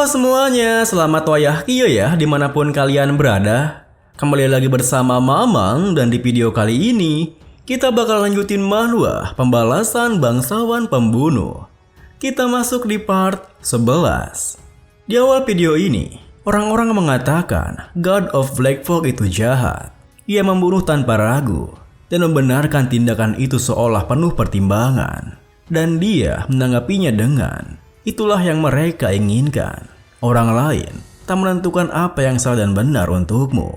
Halo semuanya, selamat wayah kieu ya dimanapun kalian berada. Kembali lagi bersama Mamang dan di video kali ini kita bakal lanjutin manhwa pembalasan bangsawan pembunuh. Kita masuk di part 11. Di awal video ini, orang-orang mengatakan God of Black Fog itu jahat. Ia membunuh tanpa ragu dan membenarkan tindakan itu seolah penuh pertimbangan. Dan dia menanggapinya dengan, itulah yang mereka inginkan. Orang lain tak menentukan apa yang salah dan benar untukmu.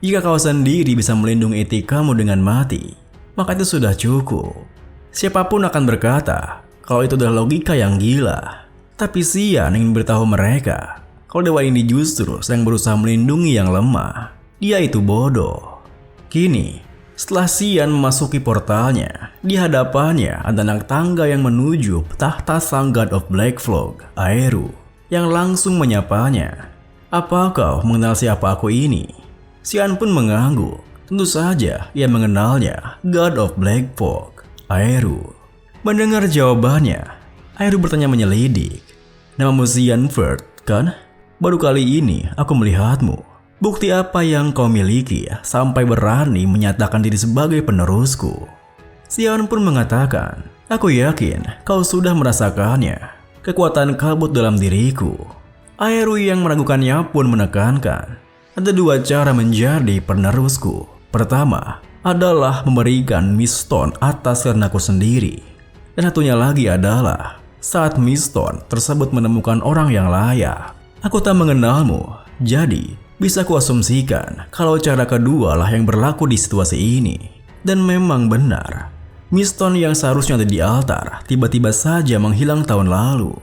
Jika kau sendiri bisa melindungi etikamu dengan mati, maka itu sudah cukup. Siapapun akan berkata kalau itu adalah logika yang gila. Tapi Xian ingin beritahu mereka kalau dewa ini justru sedang berusaha melindungi yang lemah. Dia itu bodoh. Kini, setelah Xian memasuki portalnya, di hadapannya ada anak tangga yang menuju tahta sang God of Black Fog, Aeru, yang langsung menyapanya. Apa kau mengenal siapa aku ini? Xian pun mengangguk. Tentu saja ia mengenalnya, God of Black Fog, Aeru. Mendengar jawabannya, Aeru bertanya menyelidik. Namamu Xian Fert, kan? Baru kali ini aku melihatmu. Bukti apa yang kau miliki sampai berani menyatakan diri sebagai penerusku? Xian pun mengatakan, aku yakin kau sudah merasakannya. Kekuatan kabut dalam diriku. Aeru yang meragukannya pun menekankan, ada dua cara menjadi penerusku. Pertama adalah memberikan Mistone atas karenaku sendiri. Dan satunya lagi adalah saat Mistone tersebut menemukan orang yang layak. Aku tak mengenalmu, jadi bisa kuasumsikan kalau cara kedua lah yang berlaku di situasi ini. Dan memang benar, Mistone yang seharusnya ada di altar tiba-tiba saja menghilang tahun lalu.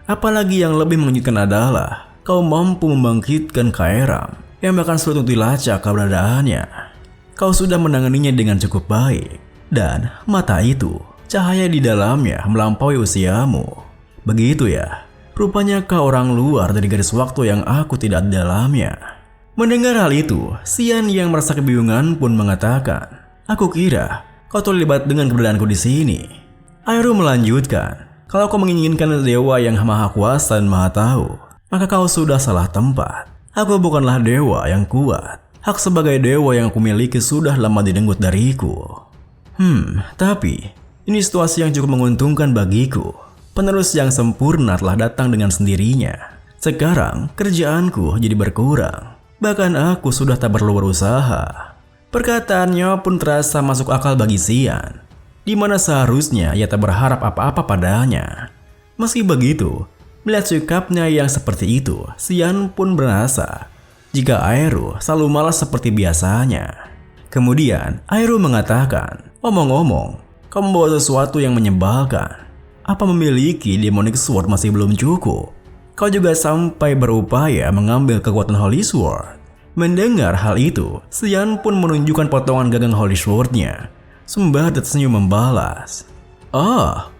Apalagi yang lebih mengejutkan adalah kau mampu membangkitkan Kaeram yang bahkan sulit untuk dilacak keberadaannya. Kau sudah menanganinya dengan cukup baik, dan mata itu, cahaya di dalamnya melampaui usiamu. Begitu ya, rupanya kau orang luar dari garis waktu yang aku tidak di dalamnya. Mendengar hal itu, Xian yang merasa kebingungan pun mengatakan, aku kira kau terlibat dengan keberadaanku di sini. Aeru melanjutkan, kalau kau menginginkan dewa yang maha kuasa dan maha tahu, maka kau sudah salah tempat. Aku bukanlah dewa yang kuat. Hak sebagai dewa yang aku miliki sudah lama direnggut dariku. Tapi ini situasi yang cukup menguntungkan bagiku. Penerus yang sempurna telah datang dengan sendirinya. Sekarang kerjaanku jadi berkurang. Bahkan aku sudah tak perlu berusaha. Perkataannya pun terasa masuk akal bagi Xian, di mana seharusnya ia tak berharap apa-apa padanya. Meski begitu, melihat sikapnya yang seperti itu, Xian pun merasa jika Aeru selalu malas seperti biasanya. Kemudian Aeru mengatakan, omong-omong, kau membawa sesuatu yang menyebalkan. Apa memiliki demonic sword masih belum cukup? Kau juga sampai berupaya mengambil kekuatan Holy Sword. Mendengar hal itu, Xian pun menunjukkan potongan gagang Holy Sword-nya. Sembari tersenyum membalas.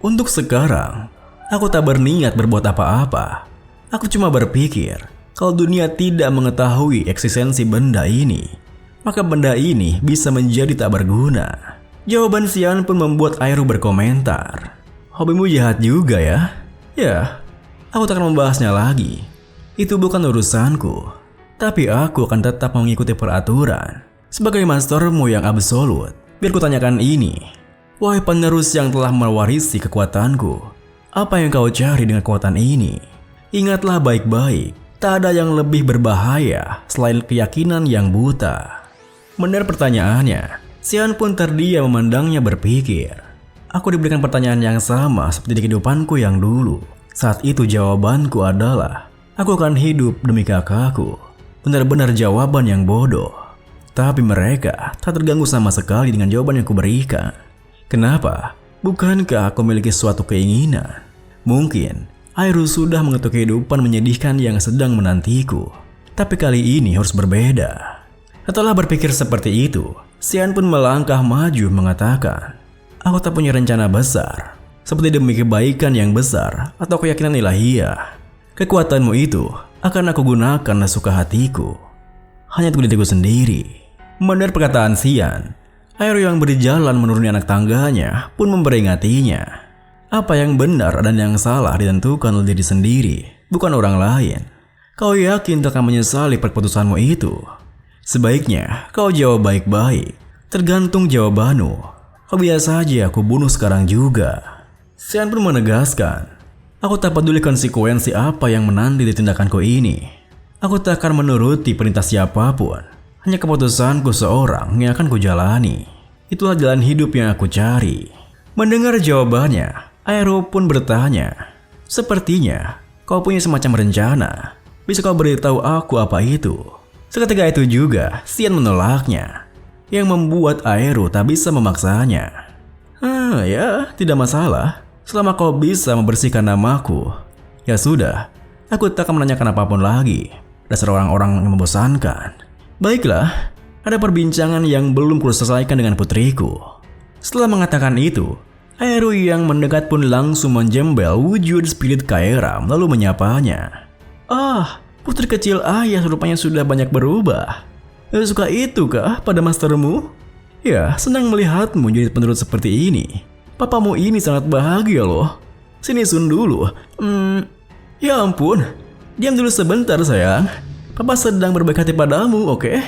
Untuk sekarang, aku tak berniat berbuat apa-apa. Aku cuma berpikir, kalau dunia tidak mengetahui eksistensi benda ini, maka benda ini bisa menjadi tak berguna. Jawaban Xian pun membuat Aeru berkomentar. Hobimu jahat juga ya? Ya, aku tak akan membahasnya lagi. Itu bukan urusanku. Tapi aku akan tetap mengikuti peraturan. Sebagai mastermu yang absolut, biar kutanyakan ini. Wahai penerus yang telah mewarisi kekuatanku, apa yang kau cari dengan kekuatan ini? Ingatlah baik-baik, tak ada yang lebih berbahaya selain keyakinan yang buta. Mendengar pertanyaannya, Xian pun terdiam memandangnya berpikir. Aku diberikan pertanyaan yang sama seperti di kehidupanku yang dulu. Saat itu jawabanku adalah, aku akan hidup demi kakakku. Benar-benar jawaban yang bodoh. Tapi mereka tak terganggu sama sekali dengan jawaban yang kuberikan. Kenapa? Bukankah aku memiliki suatu keinginan? Mungkin Aeru sudah mengetuk kehidupan menyedihkan yang sedang menantiku. Tapi kali ini harus berbeda. Setelah berpikir seperti itu, Xian pun melangkah maju mengatakan, aku tak punya rencana besar, seperti demi kebaikan yang besar atau keyakinan ilahiyah. Kekuatanmu itu akan aku gunakan sesuka hatiku, hanya untuk diriku sendiri. Mendengar perkataan Xian, Aeru yang berjalan menuruni anak tangganya pun memperingatinya. Apa yang benar dan yang salah ditentukan oleh diri sendiri, bukan orang lain. Kau yakin tak akan menyesali perputusanmu itu? Sebaiknya kau jawab baik-baik. Tergantung jawabanmu. Kau biasa saja aku bunuh sekarang juga. Xian pun menegaskan, aku tak peduli konsekuensi apa yang menanti di tindakanku ini. Aku tak akan menuruti perintah siapapun. Hanya keputusanku seorang yang akan kujalani. Itulah jalan hidup yang aku cari. Mendengar jawabannya, Aero pun bertanya, sepertinya kau punya semacam rencana. Bisa kau beritahu aku apa itu? Seketika itu juga, Xian menolaknya, yang membuat Aero tak bisa memaksanya. Ya, tidak masalah. Selama kau bisa membersihkan namaku. Ya sudah, aku tak akan menanyakan apapun lagi. Dasar orang-orang yang membosankan. Baiklah, ada perbincangan yang belum kuselesaikan dengan putriku. Setelah mengatakan itu, Aero yang mendekat pun langsung menjembel wujud spirit Kaeram lalu menyapanya. Putri kecil ayah rupanya sudah banyak berubah. Suka itu kah pada mastermu? Ya, senang melihatmu jadi penerut seperti ini. Papamu ini sangat bahagia loh. Sini sun dulu. Ya ampun, diam dulu sebentar sayang. Papa sedang berbaik hati padamu, oke?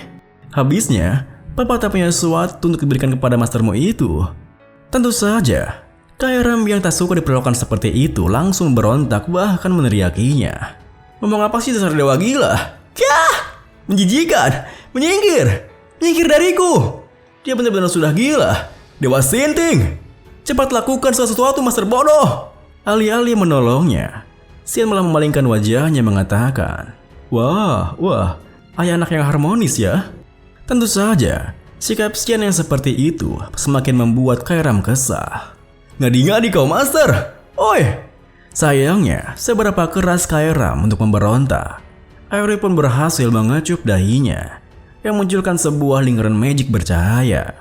Habisnya, Papa tak punya sesuatu untuk diberikan kepada mastermu itu. Tentu saja, Kaeram yang tak suka diperlakukan seperti itu langsung berontak bahkan meneriakinya. Ngomong apa sih dasar dewa gila? Yah! Menjijikan! Menyingkir! Menyingkir dariku! Dia benar-benar sudah gila! Dewa Sinting! Cepat lakukan sesuatu master bodoh! Alih-alih menolongnya, Xian malah memalingkan wajahnya mengatakan, Wah, ayah anak yang harmonis ya. Tentu saja, sikap Xian yang seperti itu semakin membuat Kaeram kesal. Ngadi-ngadi kau master! Oi! Sayangnya, seberapa keras Kaeram untuk memberontak, Aero pun berhasil mengecup dahinya yang munculkan sebuah lingkaran magic bercahaya.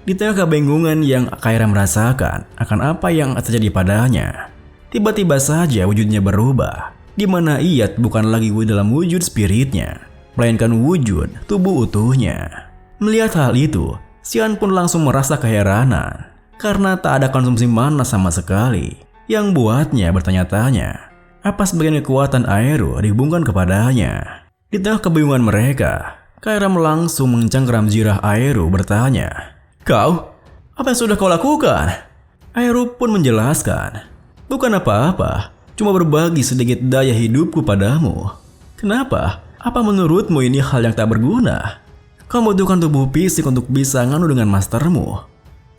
Di tengah kebingungan yang Kaeram rasakan akan apa yang terjadi padanya, tiba-tiba saja wujudnya berubah, di mana ia bukan lagi dalam wujud spiritnya, melainkan wujud tubuh utuhnya. Melihat hal itu, Xian pun langsung merasa keheranan karena tak ada konsumsi mana sama sekali, yang buatnya bertanya-tanya apa sebagian kekuatan Aero dihubungkan kepadanya. Di tengah kebingungan mereka, Kaeram langsung mencengkeram jirah Aero bertanya, Kau? Apa yang sudah kau lakukan? Aero pun menjelaskan, bukan apa-apa, cuma berbagi sedikit daya hidupku padamu. Kenapa? Apa menurutmu ini hal yang tak berguna? Kau membutuhkan tubuh fisik untuk bisa nganu dengan mastermu.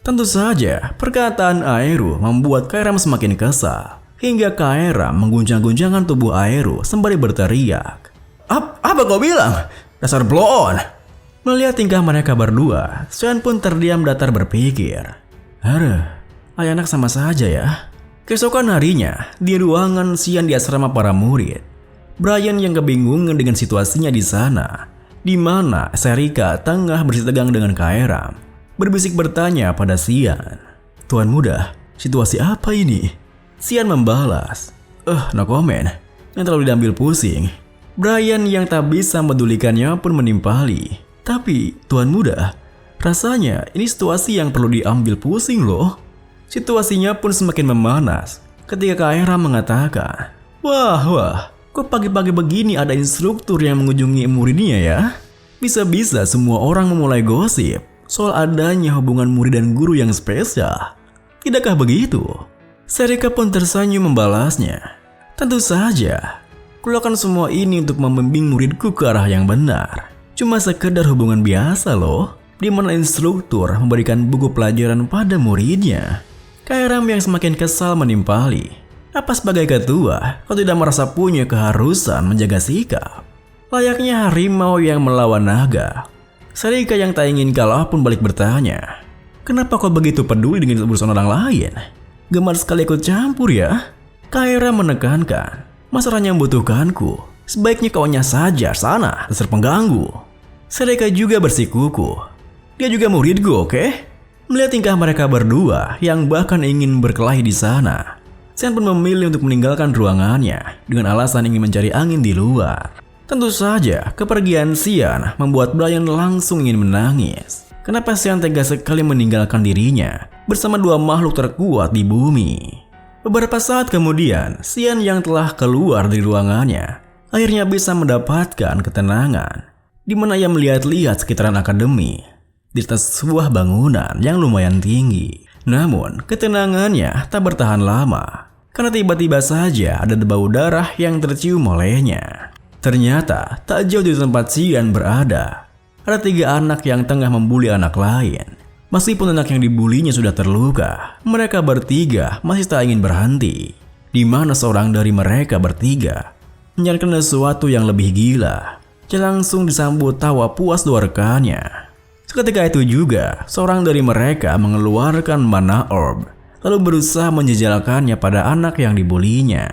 Tentu saja, perkataan Aero membuat Kaeram semakin kesal, hingga Kaeram mengguncang-guncangkan tubuh Aero sembari berteriak. Apa kau bilang? Dasar blow-on! Melihat tingkah mereka berdua, Xian pun terdiam datar berpikir. Ayah anak sama saja ya. Keesokan harinya, di ruangan Xian di asrama para murid, Brian yang kebingungan dengan situasinya di sana, di mana Serika tengah bersitegang dengan Kaeram, berbisik bertanya pada Xian. Tuan muda, situasi apa ini? Xian membalas, no comment, yang terlalu diambil pusing. Brian yang tak bisa memedulikannya pun menimpali. Tapi, Tuan muda, rasanya ini situasi yang perlu diambil pusing loh. Situasinya pun semakin memanas ketika Kaeram mengatakan, Wah, kok pagi-pagi begini ada instruktur yang mengunjungi muridnya ya? Bisa-bisa semua orang memulai gosip soal adanya hubungan murid dan guru yang spesial. Tidakkah begitu? Serika pun tersenyum membalasnya. Tentu saja, kulakukan semua ini untuk membimbing muridku ke arah yang benar. Cuma sekedar hubungan biasa loh, di mana instruktur memberikan buku pelajaran pada muridnya. Kaeram yang semakin kesal menimpali. Apa sebagai ketua, kau tidak merasa punya keharusan menjaga sikap? Layaknya harimau yang melawan naga. Serika yang tak ingin kalah pun balik bertanya, kenapa kau begitu peduli dengan urusan orang lain? Gemar sekali ikut campur ya? Kaeram menekankan, masalahnya membutuhkanku. Sebaiknya kau hanya saja sana, dasar pengganggu. Serika juga bersikuku. Dia juga muridku, oke? Melihat tingkah mereka berdua yang bahkan ingin berkelahi di sana, Xian pun memilih untuk meninggalkan ruangannya dengan alasan ingin mencari angin di luar. Tentu saja, kepergian Xian membuat Brian langsung ingin menangis. Kenapa Xian tega sekali meninggalkan dirinya bersama dua makhluk terkuat di bumi? Beberapa saat kemudian, Xian yang telah keluar dari ruangannya akhirnya bisa mendapatkan ketenangan, di mana ia melihat-lihat sekitaran akademi di atas sebuah bangunan yang lumayan tinggi. Namun, ketenangannya tak bertahan lama, karena tiba-tiba saja ada bau darah yang tercium olehnya. Ternyata, tak jauh dari tempat Xian berada, ada 3 anak yang tengah membuli anak lain. Meskipun anak yang dibulinya sudah terluka, mereka bertiga masih tak ingin berhenti. Di mana seorang dari mereka bertiga menjalankan sesuatu yang lebih gila, yang langsung disambut tawa puas dua rekannya. Seketika itu juga, seorang dari mereka mengeluarkan mana orb, lalu berusaha menjejalkannya pada anak yang dibulinya.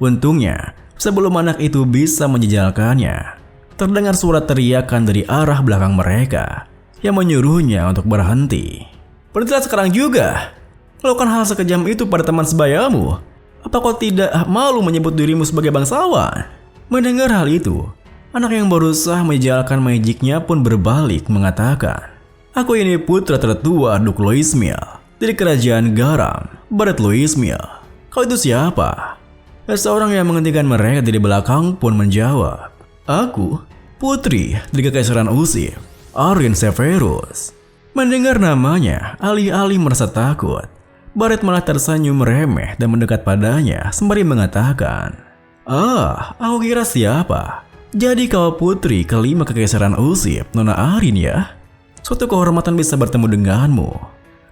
Untungnya, sebelum anak itu bisa menjejalkannya, terdengar suara teriakan dari arah belakang mereka yang menyuruhnya untuk berhenti. "Berhentilah sekarang juga! Lakukan hal sekejam itu pada teman sebayamu. Apa kau tidak malu menyebut dirimu sebagai bangsawan?" Mendengar hal itu, anak yang berusaha menjejalkan magicnya pun berbalik mengatakan, "Aku ini putra tertua Duke Louismiel dari kerajaan garam, Barat Louismiel. Kau itu siapa?" Seorang yang menghentikan mereka dari belakang pun menjawab, "Aku, putri dari Kekaisaran Usip, Arin Severus." Mendengar namanya, alih-alih merasa takut, Baret malah tersenyum remeh dan mendekat padanya sembari mengatakan, "Ah, aku kira siapa? Jadi kau putri kelima Kekaisaran Usip, Nona Arin ya? Suatu kehormatan bisa bertemu denganmu."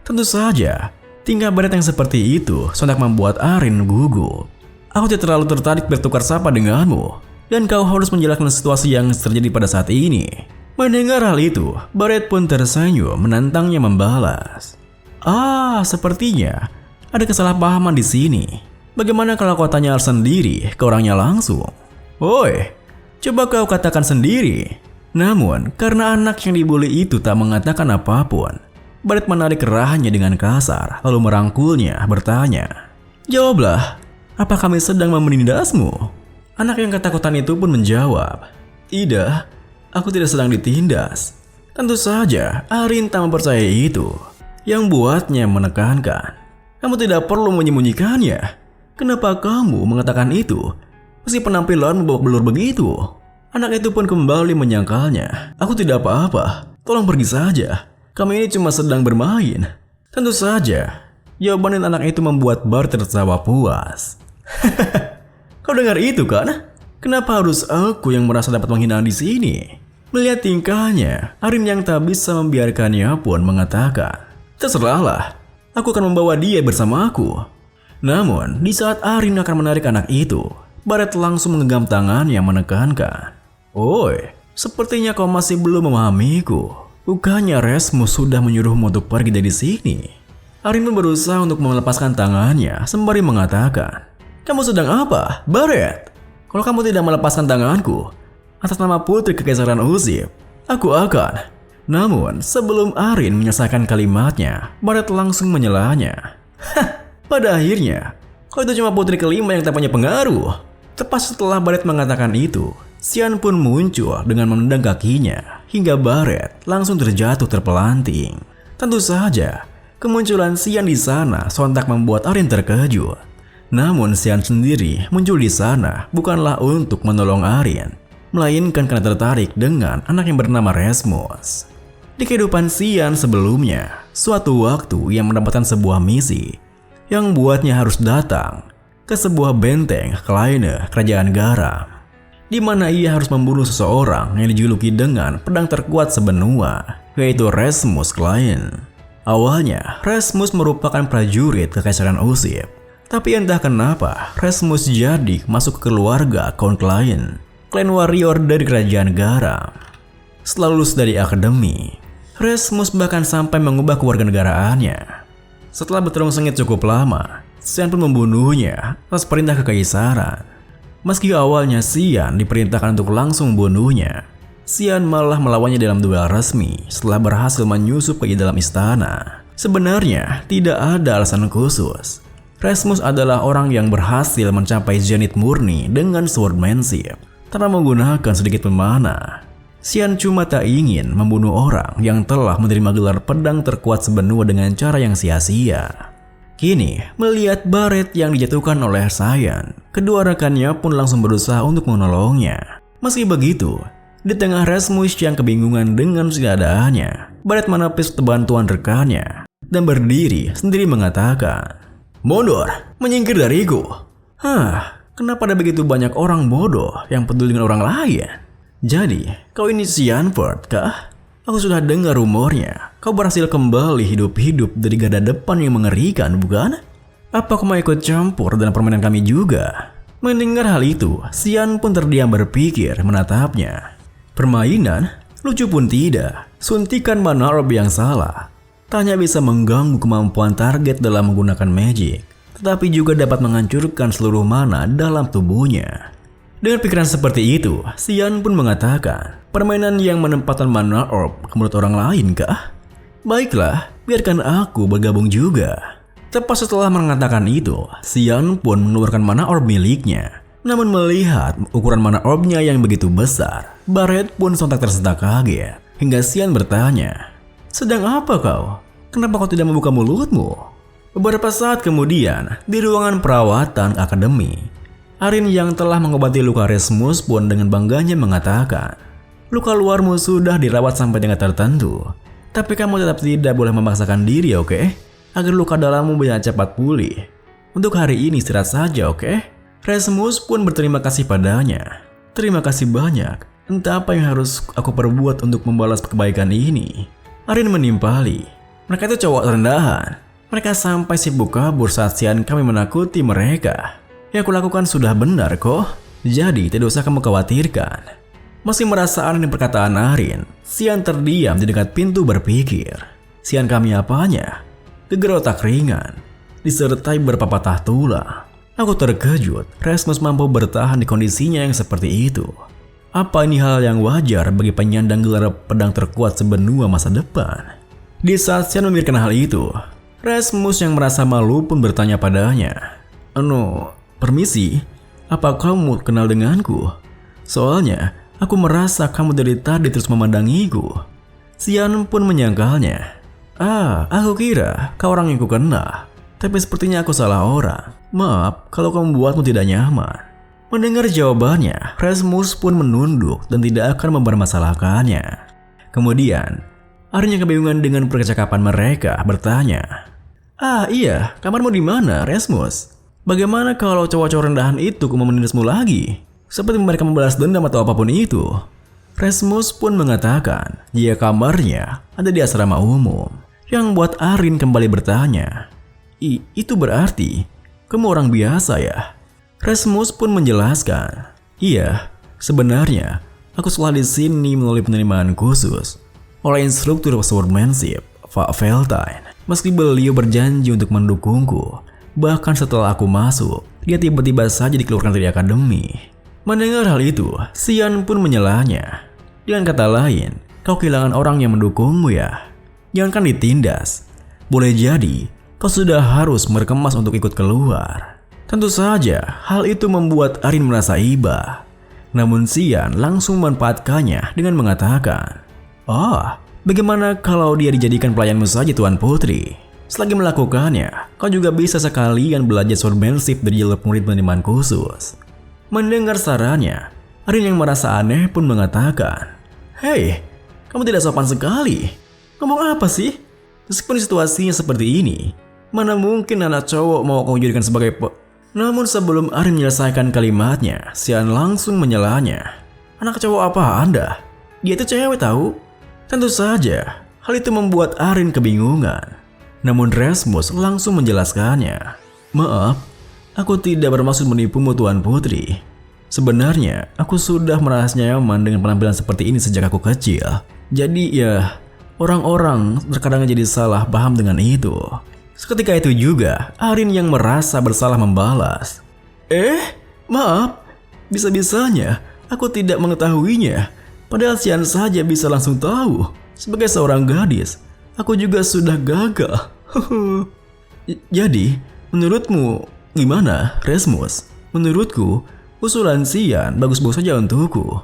Tentu saja, tingkah Baret yang seperti itu sontak membuat Arin gugup. "Aku tidak terlalu tertarik bertukar sapa denganmu, dan kau harus menjelaskan situasi yang terjadi pada saat ini." Mendengar hal itu, Baret pun tersenyum menantangnya membalas, "Ah, sepertinya ada kesalahpahaman di sini. Bagaimana kalau kau tanya sendiri ke orangnya langsung? Woi, coba kau katakan sendiri." Namun, karena anak yang dibully itu tak mengatakan apapun, Baret menarik kerahannya dengan kasar, lalu merangkulnya, bertanya, "Jawablah, apa kami sedang menindasmu?" Anak yang ketakutan itu pun menjawab, "Tidak, aku tidak sedang ditindas." Tentu saja, Arin tak mempercayai itu, yang buatnya menekankan, "Kamu tidak perlu menyembunyikannya. Kenapa kamu mengatakan itu? Meski penampilanmu babak belur begitu." Anak itu pun kembali menyangkalnya, "Aku tidak apa-apa, tolong pergi saja. Kami ini cuma sedang bermain." Tentu saja, jawaban anak itu membuat Baret tertawa puas. "Kau dengar itu kan? Kenapa harus aku yang merasa dapat menghina di sini?" Melihat tingkahnya, Arin yang tak bisa membiarkannya pun mengatakan, "Terserahlah, aku akan membawa dia bersama aku." Namun, di saat Arin akan menarik anak itu, Baret langsung menggenggam tangan yang menekankan, "Oi, sepertinya kau masih belum memahamiku. Bukannya Resmus sudah menyuruhmu untuk pergi dari sini?" Arin pun berusaha untuk melepaskan tangannya sembari mengatakan, "Kamu sedang apa, Baret? Kalau kamu tidak melepaskan tanganku, atas nama putri Kekaisaran Usip, aku akan..." Namun, sebelum Arin menyelesaikan kalimatnya, Baret langsung menyelanya, "Pada akhirnya, kau itu cuma putri kelima yang tak punya pengaruh." Tepat setelah Baret mengatakan itu, Xian pun muncul dengan menendang kakinya, hingga Baret langsung terjatuh terpelanting. Tentu saja, kemunculan Xian di sana sontak membuat Arin terkejut. Namun Xian sendiri muncul di sana bukanlah untuk menolong Arin, melainkan karena tertarik dengan anak yang bernama Resmus. Di kehidupan Xian sebelumnya, suatu waktu ia mendapatkan sebuah misi yang buatnya harus datang ke sebuah benteng Kleine kerajaan garam, di mana ia harus membunuh seseorang yang dijuluki dengan pedang terkuat sebenua, yaitu Resmus Klein. Awalnya, Resmus merupakan prajurit Kekaisaran Usip, tapi entah kenapa Resmus jadi masuk ke keluarga Count Klein, klan warrior dari kerajaan garam. Setelah lulus dari akademi, Resmus bahkan sampai mengubah kewarganegaraannya. Setelah bertarung sengit cukup lama, Xian pun membunuhnya atas perintah kekaisaran. Meski awalnya Xian diperintahkan untuk langsung membunuhnya, Xian malah melawannya dalam duel resmi setelah berhasil menyusup ke dalam istana. Sebenarnya tidak ada alasan khusus. Resmus adalah orang yang berhasil mencapai zenith murni dengan swordmanship tanpa menggunakan sedikit pun mana. Xian cuma tak ingin membunuh orang yang telah menerima gelar pedang terkuat sebenua dengan cara yang sia-sia. Kini, melihat baret yang dijatuhkan oleh Cyan, kedua rekannya pun langsung berusaha untuk menolongnya. Meski begitu, di tengah Rasmus yang kebingungan dengan keadaannya, Baret menepis bantuan rekannya dan berdiri sendiri mengatakan, "Mundur, menyingkir dariku." Kenapa ada begitu banyak orang bodoh yang peduli dengan orang lain? Jadi, kau ini Cyanford kah? Aku sudah dengar rumornya, kau berhasil kembali hidup-hidup dari garda depan yang mengerikan, bukan? Apa kau mau ikut campur dalam permainan kami juga? Mendengar hal itu, Cyan pun terdiam berpikir menatapnya. Permainan? Lucu pun tidak. Suntikan mana orb yang salah. Tak hanya bisa mengganggu kemampuan target dalam menggunakan magic, tetapi juga dapat menghancurkan seluruh mana dalam tubuhnya. Dengan pikiran seperti itu, Cyan pun mengatakan, permainan yang menempatkan mana orb ke mulut orang lain kah? Baiklah, biarkan aku bergabung juga. Tepat setelah mengatakan itu, Cyan pun mengeluarkan mana orb miliknya. Namun melihat ukuran mana orbnya yang begitu besar, Baret pun sontak tersentak kaget. Hingga Cyan bertanya, "Sedang apa kau? Kenapa kau tidak membuka mulutmu?" Beberapa saat kemudian, di ruangan perawatan akademi, Arin yang telah mengobati luka Rasmus pun dengan bangganya mengatakan, "Luka luarmu sudah dirawat sampai tingkat tertentu. Tapi kamu tetap tidak boleh memaksakan diri, oke? Agar luka dalammu bisa cepat pulih. Untuk hari ini istirahat saja, oke?" Rasmus pun berterima kasih padanya. "Terima kasih banyak. Entah apa yang harus aku perbuat untuk membalas kebaikan ini." Arin menimpali, "Mereka itu cowok rendahan. Mereka sampai sibuk kabur saat Cyan kami menakuti mereka. Yang aku lakukan sudah benar kok. Jadi tidak usah kamu khawatirkan." Masih merasa aneh perkataan Arin, Cyan terdiam di dekat pintu berpikir, "Cyan kami apanya?" Geger otak ringan, disertai beberapa patah tulang. Aku terkejut, Rasmus mampu bertahan di kondisinya yang seperti itu. Apa ini hal yang wajar bagi penyandang gelar pedang terkuat sebenua masa depan? Di saat Cyan memikirkan hal itu, Rasmus yang merasa malu pun bertanya padanya, "Permisi, apa kamu kenal denganku? Soalnya, aku merasa kamu dari tadi terus memandangiku." Cyan pun menyangkalnya. Aku kira kau orang yang kukenal. Tapi sepertinya aku salah orang. Maaf kalau kamu membuatmu tidak nyaman." Mendengar jawabannya, Rasmus pun menunduk dan tidak akan mempermasalahkannya. Kemudian, Arin yang kebingungan dengan percakapan mereka bertanya, "Iya, kamarmu di mana, Rasmus? Bagaimana kalau cowok-cowok rendahan itu mau menindasmu lagi? Seperti mereka membalas dendam atau apapun itu." Rasmus pun mengatakan, jika kamarnya ada di asrama umum. Yang buat Arin kembali bertanya, "Itu berarti kamu orang biasa ya?" Rasmus pun menjelaskan, "Iya, sebenarnya aku sekolah di sini melalui penerimaan khusus oleh instruktur swordmanship, Pak Valentine. Meski beliau berjanji untuk mendukungku, bahkan setelah aku masuk, dia tiba-tiba saja dikeluarkan dari akademi." Mendengar hal itu, Cyan pun menyelanya. "Dengan kata lain, kau kehilangan orang yang mendukungmu ya? Jangankan ditindas, boleh jadi kau sudah harus berkemas untuk ikut keluar." Tentu saja, hal itu membuat Arin merasa iba. Namun Cyan langsung memanfaatkannya dengan mengatakan, "Bagaimana kalau dia dijadikan pelayanmu saja, Tuan Putri? Selagi melakukannya, kau juga bisa sekalian belajar swordmanship dari jalur murid penerimaan khusus." Mendengar sarannya, Arin yang merasa aneh pun mengatakan, "Hei, kamu tidak sopan sekali. Ngomong apa sih? Meskipun situasinya seperti ini, mana mungkin anak cowok mau kamu jadikan sebagai Namun sebelum Arin menyelesaikan kalimatnya, Cyan langsung menyelanya, "Anak cowok apa Anda? Dia itu cewek tahu." Tentu saja, hal itu membuat Arin kebingungan. Namun Rasmus langsung menjelaskannya, "Maaf, aku tidak bermaksud menipumu, Tuan Putri. Sebenarnya, aku sudah merasa nyaman dengan penampilan seperti ini sejak aku kecil. Jadi ya, orang-orang terkadang jadi salah paham dengan itu." Seketika itu juga, Arin yang merasa bersalah membalas, Maaf, bisa-bisanya aku tidak mengetahuinya. Padahal Cyan saja bisa langsung tahu. Sebagai seorang gadis, aku juga sudah gagal." "Jadi, menurutmu gimana, Rasmus? Menurutku, usulan Cyan bagus-bagus saja untukku.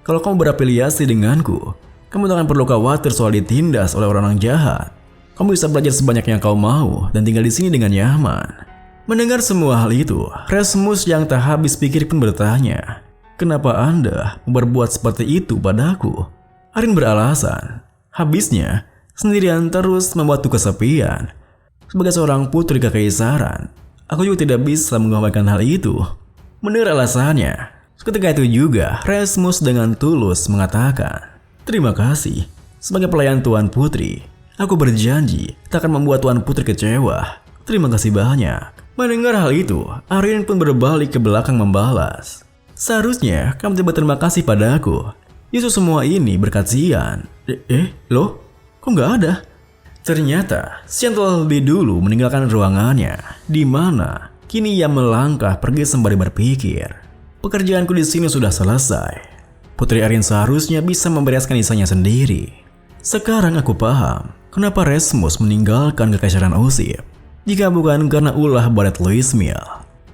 Kalau kamu berafiliasi denganku, kamu tak akan perlu khawatir soal ditindas oleh orang-orang jahat. Kamu bisa belajar sebanyak yang kau mau dan tinggal di sini dengan nyaman. Mendengar semua hal itu, Rasmus yang tak habis pikir pun bertanya, kenapa Anda berbuat seperti itu padaku? Arin beralasan, habisnya sendirian terus membuatku kesepian. Sebagai seorang putri kekaisaran, aku juga tidak bisa menggambarkan hal itu. Mendengar alasannya, ketika itu juga Rasmus dengan tulus mengatakan, terima kasih. Sebagai pelayan Tuan Putri, aku berjanji tak akan membuat Tuan Putri kecewa. Terima kasih banyak. Mendengar hal itu, Arin pun berbalik ke belakang membalas. Seharusnya kamu tidak berterima kasih padaku. Justru semua ini berkat Xian. Loh? Kok nggak ada? Ternyata Xian telah lebih dulu meninggalkan ruangannya, di mana kini ia melangkah pergi sembari berpikir. Pekerjaanku di sini sudah selesai. Putri Arin seharusnya bisa membereskan isanya sendiri. Sekarang aku paham kenapa Rasmus meninggalkan kekaisaran Osip. Jika bukan karena ulah Baret Luismiel,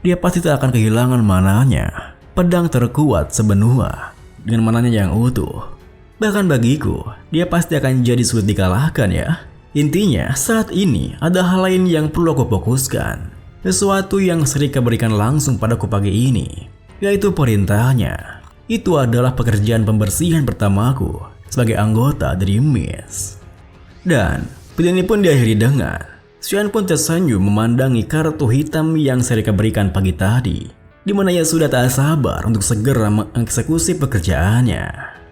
dia pasti tak akan kehilangan mananya, pedang terkuat sebenua, dengan mananya yang utuh. Bahkan bagiku, dia pasti akan jadi sulit dikalahkan ya. Intinya, saat ini ada hal lain yang perlu aku fokuskan. Sesuatu yang Serika berikan langsung padaku pagi ini, yaitu perintahnya. Itu adalah pekerjaan pembersihan pertamaku sebagai anggota dari MIS. Dan pilihan ini pun diakhiri dengan Xian pun tersenyum memandangi kartu hitam yang Serika berikan pagi tadi, di mana ia sudah tak sabar untuk segera mengeksekusi pekerjaannya.